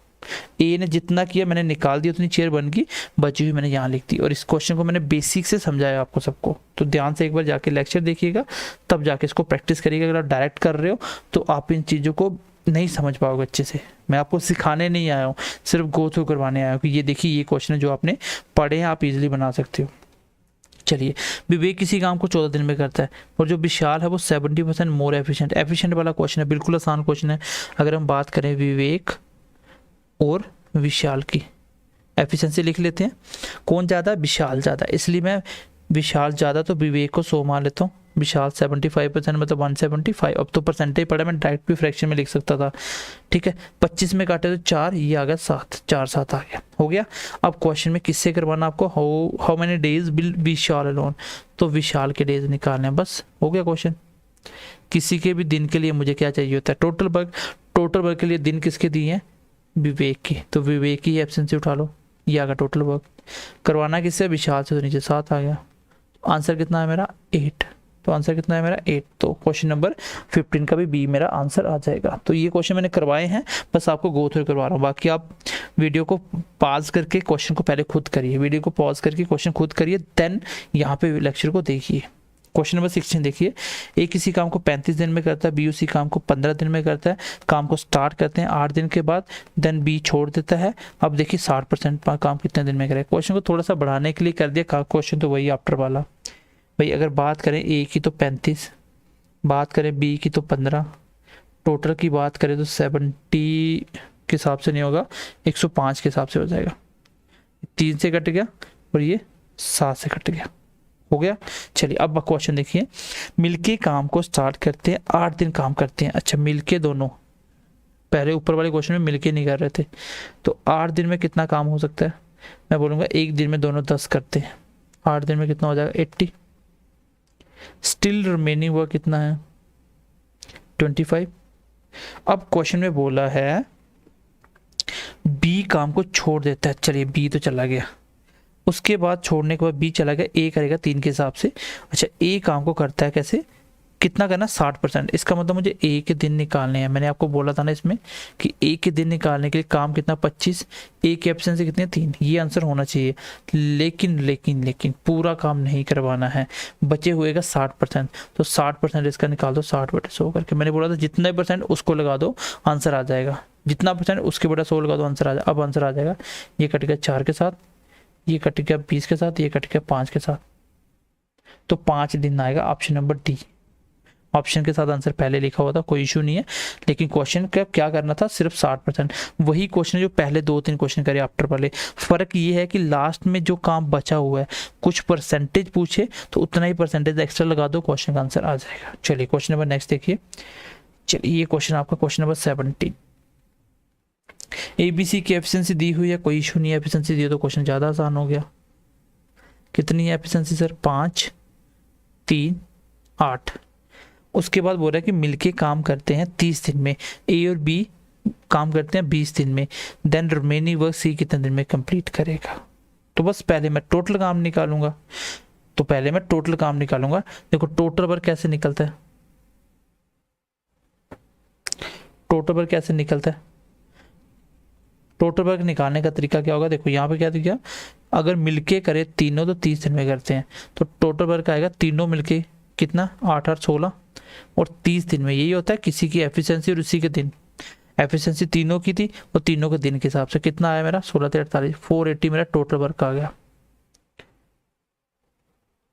ए ने जितना किया मैंने निकाल दिया, उतनी चेयर बन गई, बची हुई मैंने यहाँ लिख दी। और इस क्वेश्चन को मैंने बेसिक से समझाया आपको सबको, तो ध्यान से एक बार जाके लेक्चर देखिएगा, तब जाके इसको प्रैक्टिस करिएगा। अगर आप डायरेक्ट कर रहे हो तो आप इन चीज़ों को नहीं समझ पाओगे अच्छे से। मैं आपको सिखाने नहीं आया हूँ, सिर्फ गो थ्रू करवाने आया हूँ कि ये देखिए ये क्वेश्चन है जो आपने पढ़े हैं, आप इजीली बना सकते हो। चलिए, विवेक किसी काम को 14 दिन में करता है और जो विशाल है वो 70% मोर एफिशिएंट। एफिशिएंट वाला क्वेश्चन है, बिल्कुल आसान क्वेश्चन है। अगर हम बात करें विवेक और विशाल की एफिशिएंसी लिख लेते हैं, कौन ज़्यादा, विशाल ज़्यादा, इसलिए मैं विशाल ज़्यादा तो विवेक को 100 मान लेता हूँ, विशाल 75% मतलब 175। अब तो परसेंटेज पड़ा, मैं डायरेक्ट भी फ्रैक्शन में लिख सकता था, ठीक है। 25 में काटे तो 4, ये आ गया 7, 4 7 आ गया, हो गया। अब क्वेश्चन में किससे करवाना आपको, how many days will Vishal alone, तो विशाल के डेज निकालने हैं, बस हो गया क्वेश्चन। किसी के भी दिन के लिए मुझे क्या चाहिए होता है, टोटल वर्क। टोटल वर्क के लिए दिन किसके दिए हैं, विवेक की, तो विवेक की एब्सेंसी उठा लो, ये आ गया टोटल वर्क। करवाना किससे, विशाल से, तो नीचे 7 आ गया। आंसर कितना है मेरा 8, तो आंसर कितना है मेरा 8, तो क्वेश्चन नंबर 15 का भी बी मेरा आंसर आ जाएगा। तो ये क्वेश्चन मैंने करवाए हैं, बस आपको गो थ्रू करवा रहा हूँ। बाकी आप वीडियो को पॉज करके क्वेश्चन को पहले खुद करिए, वीडियो को पॉज करके क्वेश्चन खुद करिए, देन यहाँ पे लेक्चर को देखिए। क्वेश्चन नंबर 16 देखिए, ए किसी काम को 35 दिन में करता है, बी उसी काम को 15 दिन में करता है। काम को स्टार्ट करते हैं 8 दिन के बाद, देन बी छोड़ देता है। अब देखिए 60% काम कितने दिन में करें। क्वेश्चन को थोड़ा सा बढ़ाने के लिए कर दिया क्वेश्चन, तो वही आफ्टर वाला भाई। अगर बात करें ए की तो 35, बात करें बी की तो 15, टोटल की बात करें तो 70 के हिसाब से नहीं होगा, 105 के हिसाब से हो जाएगा। 3 से कट गया और ये 7 से कट गया, हो गया। चलिए अब क्वेश्चन देखिए, मिलके काम को स्टार्ट करते हैं, 8 दिन काम करते हैं। अच्छा मिलके दोनों, पहले ऊपर वाले क्वेश्चन में मिलके नहीं कर रहे थे, तो 8 दिन में कितना काम हो सकता है, मैं बोलूँगा एक दिन में दोनों 10 करते हैं, 8 दिन में कितना हो जाएगा 80। स्टिल रिमेनिंग वर्क कितना है 25। अब क्वेश्चन में बोला है बी काम को छोड़ देता है, चलिए बी तो चला गया, उसके बाद छोड़ने के बाद बी चला गया, ए करेगा 3 के हिसाब से। अच्छा ए काम को करता है कैसे, कितना करना 60%, इसका मतलब मुझे ए के दिन निकालने हैं। मैंने आपको बोला था ना इसमें कि ए के दिन निकालने के लिए काम कितना 25, ए की एब्सेंसी कितनी है 3, ये आंसर होना चाहिए। लेकिन लेकिन लेकिन पूरा काम नहीं करवाना है, बचे हुए का 60%, तो 60% इसका निकाल दो 60/100 करके। मैंने बोला था जितने परसेंट उसको लगा दो आंसर आ जाएगा, जितना परसेंट उसके बड़ा 100 लगा दो आंसर आ जाएगा। अब आंसर आ जाएगा, ये कट गया 4 के साथ, ये कट गया 20 के साथ, ये कट गया 5 के साथ, तो 5 दिन आएगा ऑप्शन नंबर डी। ऑप्शन के साथ आंसर पहले लिखा हुआ था, कोई इशू नहीं है, लेकिन क्वेश्चन का क्या करना था, सिर्फ 60%। वही क्वेश्चन जो पहले 2-3 क्वेश्चन करे आफ्टर वाले। फर्क ये है कि लास्ट में जो काम बचा हुआ है, कुछ परसेंटेज पूछे तो उतना ही परसेंटेज एक्स्ट्रा लगा दो, क्वेश्चन का आंसर आ जाएगा। चलिए क्वेश्चन नंबर नेक्स्ट देखिए। चलिए ये क्वेश्चन आपका क्वेश्चन नंबर 17। एबीसी की एफिशिएंसी दी हुई है, कोई इशू नहीं है, एफिशिएंसी दी तो क्वेश्चन ज़्यादा आसान हो गया। कितनी है एफिशिएंसी सर, 5 3 8। उसके बाद बोल रहा है कि मिलके काम करते हैं 30 दिन में, ए और बी काम करते हैं 20 दिन में, देन रिमेनिंग वर्क सी कितने दिन में कंप्लीट करेगा। तो बस पहले मैं टोटल काम निकालूंगा, तो पहले मैं टोटल काम निकालूंगा। देखो टोटल वर्क कैसे निकलता है, टोटल वर्क कैसे निकलता है, टोटल वर्क निकालने का तरीका क्या होगा, देखो यहाँ पे क्या दिया, अगर मिलके करे तीनों तो 30 दिन में करते हैं, तो टोटल वर्क आएगा तीनों मिलके कितना 8 8 16 और 30 दिन में। यही होता है किसी की एफिशिएंसी और उसी के दिन। एफिशिएंसी तीनों की थी और तीनों के दिन के हिसाब से कितना आया मेरा 16 3 48, 480 मेरा टोटल वर्क आ गया।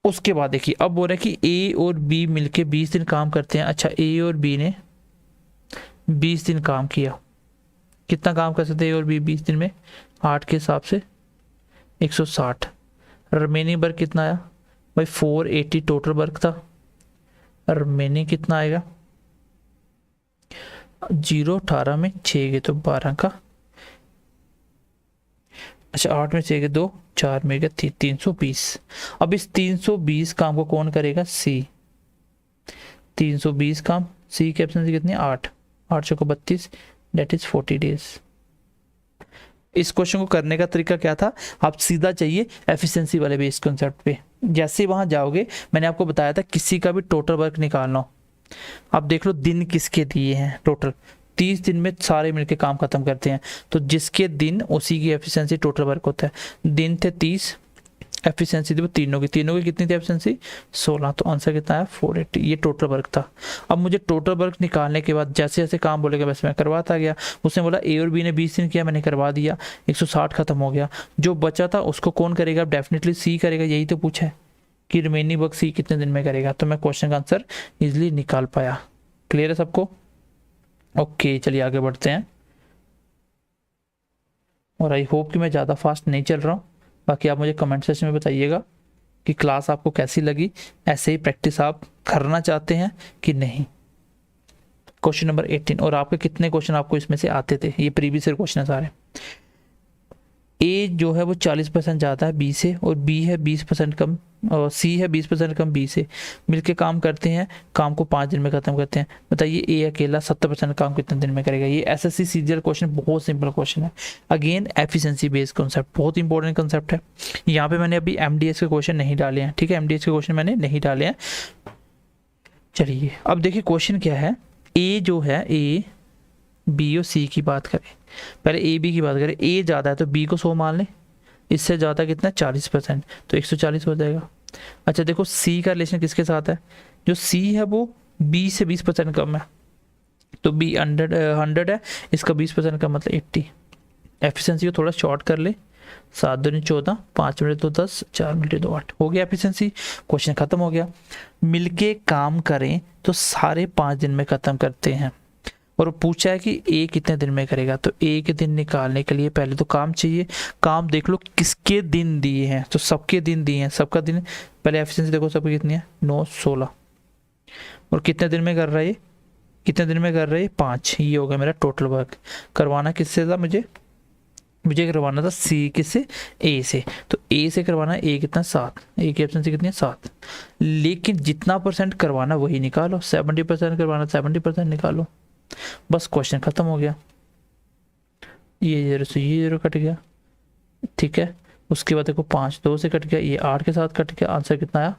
उसके बाद देखिए अब बोल रहा है कि ए और बी मिलके 20 दिन काम करते हैं। अच्छा ए और बी ने 20 दिन काम किया, कितना काम कर सकते हैं ए और बी 20 दिन में, 8 के हिसाब से 160। रिमेनिंग वर्क कितना आया भाई 480 टोटल वर्क था, रिमेनिंग कितना आएगा 0 18 में 6 गए तो 12 का, अच्छा 8 में 6 गए 2 4 में गया 320। अब इस 320 काम को कौन करेगा, सी। 320 काम, सी की एब्सेंसी कितनी 8 8 चौको 32, डेट इज 40 डेज। इस क्वेश्चन को करने का तरीका क्या था, आप सीधा चाहिए एफिशिएंसी वाले बेस कॉन्सेप्ट पे। जैसे वहां जाओगे मैंने आपको बताया था किसी का भी टोटल वर्क निकालना हो, आप देख लो दिन किसके दिए हैं, टोटल 30 दिन में सारे मिलके काम खत्म करते हैं, तो जिसके दिन उसी की एफिशिएंसी टोटल वर्क होता है। दिन थे 30, एफिशिएंसी थी वो तीनों की कितनी थी एफिशिएंसी 16, तो आंसर कितना है 480। ये टोटल वर्क था। अब मुझे टोटल वर्क निकालने के बाद जैसे जैसे काम बोलेगा वैसे मैं करवाता गया। उसने बोला ए और बी ने 20 दिन किया, मैंने करवा दिया, 160 खत्म हो गया। जो बचा था उसको कौन करेगा, डेफिनेटली सी करेगा, यही तो पूछा है कि रिमेनिंग वर्क सी कितने दिन में करेगा, तो मैं क्वेश्चन का आंसर इजिली निकाल पाया। क्लियर है सबको, ओके चलिए आगे बढ़ते हैं। और आई होप कि मैं ज़्यादा फास्ट नहीं चल रहा हूँ, बाकी आप मुझे कमेंट सेक्शन में बताइएगा। कि क्लास आपको कैसी लगी, ऐसे ही प्रैक्टिस आप करना चाहते हैं कि नहीं। क्वेश्चन नंबर 18, और आपके कितने क्वेश्चन आपको इसमें से आते थे, ये प्रीवियस ईयर क्वेश्चन है सारे। ए जो है वो 40% ज़्यादा है बी से, और बी है 20% कम, और सी है 20% कम बी से, मिलके काम करते हैं, काम को 5 दिन में ख़त्म करते हैं। बताइए ए अकेला 70% काम कितने दिन में करेगा। ये एसएससी सीजीएल क्वेश्चन, बहुत सिंपल क्वेश्चन है। अगेन एफिशिएंसी बेस्ड कॉन्सेप्ट, बहुत इंपॉर्टेंट कॉन्सेप्ट है। यहाँ पे मैंने अभी एमडीएस के क्वेश्चन नहीं डाले हैं, ठीक है, एमडीएस के क्वेश्चन मैंने नहीं डाले हैं। चलिए अब देखिए क्वेश्चन क्या है। ए जो है, ए बी और सी की बात करें, पहले ए बी की बात करें। ए ज़्यादा है तो बी को 100 मान लें, इससे ज़्यादा कितना 40%, तो 140 हो जाएगा। अच्छा देखो सी का रिलेशन किसके साथ है, जो सी है वो बी से 20% कम है, तो बी 100 है, इसका 20% कम मतलब 80। एफिशिएंसी को थोड़ा शॉर्ट कर ले, 7 दूनी 14, 5 मिनट तो 10, 4 मिनट तो 8, हो गया एफिशिएंसी, क्वेश्चन खत्म हो गया। मिलके काम करें तो सारे 5 दिन में ख़त्म करते हैं, और पूछा है कि ए कितने दिन में करेगा। तो ए के दिन निकालने के लिए पहले तो काम चाहिए। काम देख लो किसके दिन दिए हैं, तो सबके दिन दिए हैं, सबका दिन। पहले एफिशिएंसी देखो सबकी कितनी है, 9, 16, और कितने दिन में कर रहा है ये, कितने दिन में कर रहा है 5। ये होगा मेरा टोटल वर्क। करवाना किससे था मुझे करवाना था सी किससे, ए से। तो ए से करवाना, ए कितना 7, ए की एफिशिएंसी कितनी है 7, लेकिन जितना परसेंट करवाना वही निकालो, 70% करवाना 70% निकालो, बस क्वेश्चन खत्म हो गया। ये 0 से ये 0 कट गया, ठीक है। उसके बाद देखो 5 2 से कट गया, ये 8 के साथ कट गया, आंसर कितना आया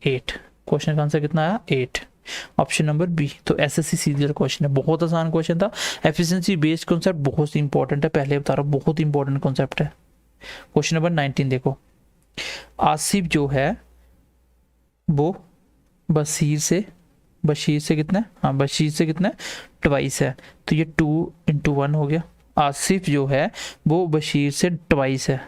8। क्वेश्चन का आंसर कितना आया 8, ऑप्शन नंबर बी। तो एसएससी सीजीएल क्वेश्चन है, बहुत आसान क्वेश्चन था। एफिशिएंसी बेस्ड कॉन्सेप्ट बहुत इंपॉर्टेंट है, पहले बता रहा हूँ, बहुत इंपॉर्टेंट कॉन्सेप्ट है। क्वेश्चन नंबर 19 देखो, आसिफ जो है वो बशीर से कितना है, हाँ बशीर से कितना है, ट्वाइस है, तो ये 2 × 1 हो गया। आसिफ जो है वो बशीर से ट्वाइस है,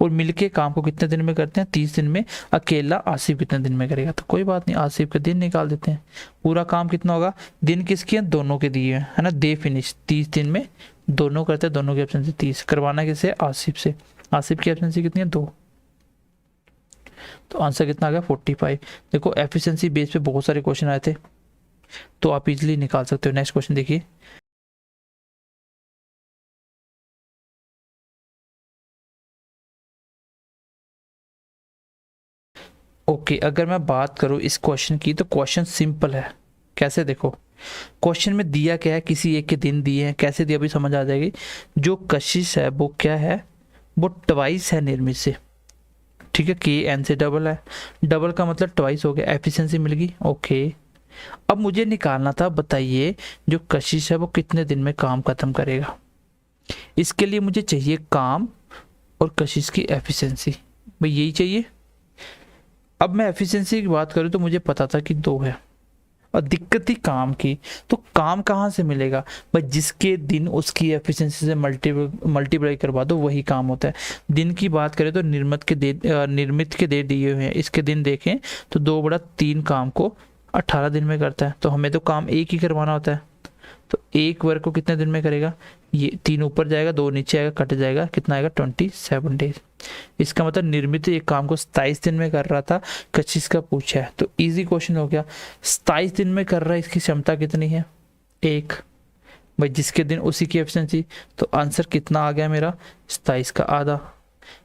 और मिलके काम को कितने दिन में करते हैं 30 दिन में। अकेला आसिफ कितने दिन में करेगा, तो कोई बात नहीं, आसिफ के दिन निकाल देते हैं। पूरा काम कितना होगा, दिन किसके हैं, दोनों के दिए हैं, है ना, दे फिनिश 30 दिन में दोनों करते हैं, दोनों की एब्सेंसी 30। करवाना किससे, आसिफ से। आसिफ की एब्सेंसी कितनी है 2, तो आंसर कितना आ गया 45। देखो एफिशिएंसी बेस पे बहुत सारे क्वेश्चन आए थे, तो आप इजीली निकाल सकते हो। नेक्स्ट क्वेश्चन देखिए, ओके अगर मैं बात करूं इस क्वेश्चन की, तो क्वेश्चन सिंपल है। कैसे देखो, क्वेश्चन में दिया क्या है, किसी एक के दिन दिए हैं, कैसे दिया भी समझ आ जाएगी। जो कशिश है वो क्या है, वो ट्वाइस है निर्मित से, ठीक है, के एन से डबल है, डबल का मतलब ट्वाइस हो गया, एफिशिएंसी मिल गई, ओके। अब मुझे निकालना था, बताइए जो कशिश है वो कितने दिन में काम खत्म करेगा। इसके लिए मुझे चाहिए काम और कशिश की एफिशिएंसी, भाई यही चाहिए। अब मैं एफिशिएंसी की बात करूँ तो मुझे पता था कि 2 है, और दिक्कत थी काम की, तो काम कहाँ से मिलेगा भाई, जिसके दिन उसकी एफिशिएंसी से मल्टीप्लाई करवा दो वही काम होता है। दिन की बात करें तो निर्मित के दे दिए हुए हैं, इसके दिन देखें तो 2 बड़ा 3 काम को 18 दिन में करता है, तो हमें तो काम एक ही करवाना होता है, तो एक वर्क को कितने दिन में करेगा, ये 3 ऊपर जाएगा 2 नीचे आएगा, कट जाएगा, कितना आएगा 27 डेज। इसका मतलब निर्मित एक काम को 27 दिन में कर रहा था, कशिश का पूछा है, तो इजी क्वेश्चन हो गया। 27 दिन में कर रहा है, इसकी क्षमता कितनी है 1, भाई जिसके दिन उसी की एफिशिएंसी, तो आंसर कितना आ गया मेरा 27 का आधा।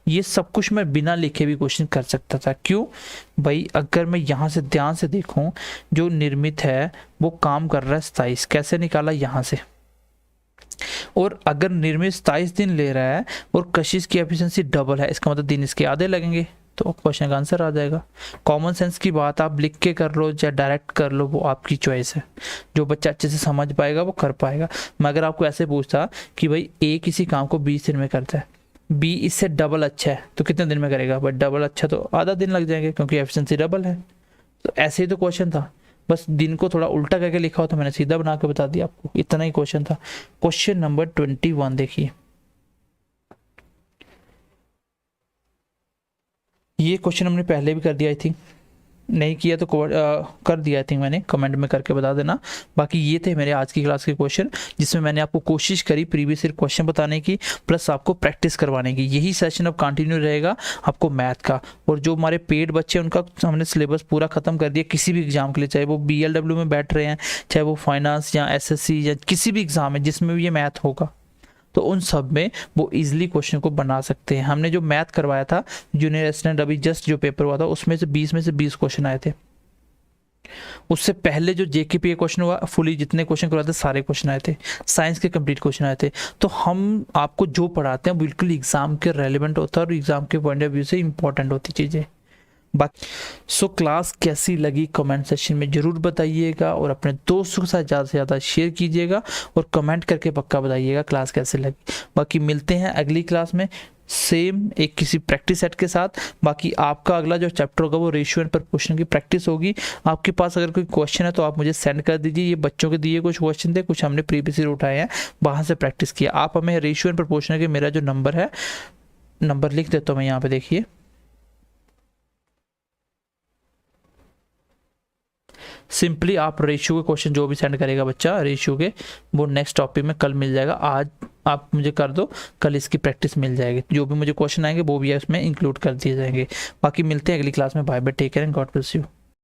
ये सब कुछ मैं बिना लिखे भी क्वेश्चन कर सकता था, क्यों भाई, अगर मैं यहाँ से ध्यान से देखूं, जो निर्मित है वो काम कर रहा है 27, कैसे निकाला यहाँ से, और अगर निर्मित 27 दिन ले रहा है और कशिश की एफिशिएंसी डबल है, इसका मतलब दिन इसके आधे लगेंगे, तो क्वेश्चन का आंसर आ जाएगा। कॉमन सेंस की बात आप लिख के कर लो या डायरेक्ट कर लो, वो आपकी चॉइस है, जो बच्चा अच्छे से समझ पाएगा वो कर पाएगा। मैं अगर आपको ऐसे पूछता कि भाई ए किसी काम को 20 दिन में करता है, बी इससे डबल अच्छा है, तो कितने दिन में करेगा, बट डबल अच्छा तो आधा दिन लग जाएंगे क्योंकि एफिशिएंसी डबल है। तो ऐसे ही तो क्वेश्चन था, बस दिन को थोड़ा उल्टा करके लिखा हो तो मैंने सीधा बना के बता दिया आपको, इतना ही क्वेश्चन था। क्वेश्चन नंबर 21 देखिए, ये क्वेश्चन हमने पहले भी कर दिया आई थिंक, नहीं किया तो कर दिया आई थिंक मैंने, कमेंट में करके बता देना। बाकी ये थे मेरे आज की क्लास के क्वेश्चन, जिसमें मैंने आपको कोशिश करी प्रीवियस ईयर क्वेश्चन बताने की, प्लस आपको प्रैक्टिस करवाने की। यही सेशन अब कंटिन्यू रहेगा आपको मैथ का। और जो हमारे पेड बच्चे हैं उनका हमने सिलेबस पूरा खत्म कर दिया किसी भी एग्जाम के लिए, चाहे वो BLW में बैठ रहे हैं, चाहे वो फाइनेंस या SSC या किसी भी एग्जाम है जिसमें भी ये मैथ होगा, तो उन सब में वो इजीली क्वेश्चन को बना सकते हैं। हमने जो मैथ करवाया था जूनियर असिस्टेंट, अभी जस्ट जो पेपर हुआ था, उसमें से 20 क्वेश्चन आए थे। उससे पहले जो JKPA क्वेश्चन हुआ, फुली जितने क्वेश्चन करवाए थे सारे क्वेश्चन आए थे, साइंस के कंप्लीट क्वेश्चन आए थे। तो हम आपको जो पढ़ाते हैं बिल्कुल एग्जाम के रेलिवेंट होता है और एग्जाम के पॉइंट ऑफ व्यू से इंपॉर्टेंट होती चीज़ें। बाकी क्लास कैसी लगी कमेंट सेक्शन में ज़रूर बताइएगा, और अपने दोस्तों के साथ ज़्यादा से ज़्यादा शेयर कीजिएगा, और कमेंट करके पक्का बताइएगा क्लास कैसे लगी। बाकी मिलते हैं अगली क्लास में सेम एक किसी प्रैक्टिस सेट के साथ। बाकी आपका अगला जो चैप्टर होगा वो रेशियो एंड प्रपोर्शन की प्रैक्टिस होगी। आपके पास अगर कोई क्वेश्चन है तो आप मुझे सेंड कर दीजिए। ये बच्चों के दिए कुछ क्वेश्चन थे, कुछ हमने प्रीवियस ईयर उठाए हैं, वहाँ से प्रैक्टिस किया। आप हमें रेशियो एंड प्रपोर्शन के, मेरा जो नंबर है, नंबर लिख देता हूँ मैं यहाँ पे, देखिए सिंपली आप रेशियो के क्वेश्चन जो भी सेंड करेगा बच्चा रेशियो के, वो नेक्स्ट टॉपिक में कल मिल जाएगा। आज आप मुझे कर दो, कल इसकी प्रैक्टिस मिल जाएगी। जो भी मुझे क्वेश्चन आएंगे वो भी उसमें इंक्लूड कर दिए जाएंगे। बाकी मिलते हैं अगली क्लास में। Bye bye, take care and God bless you.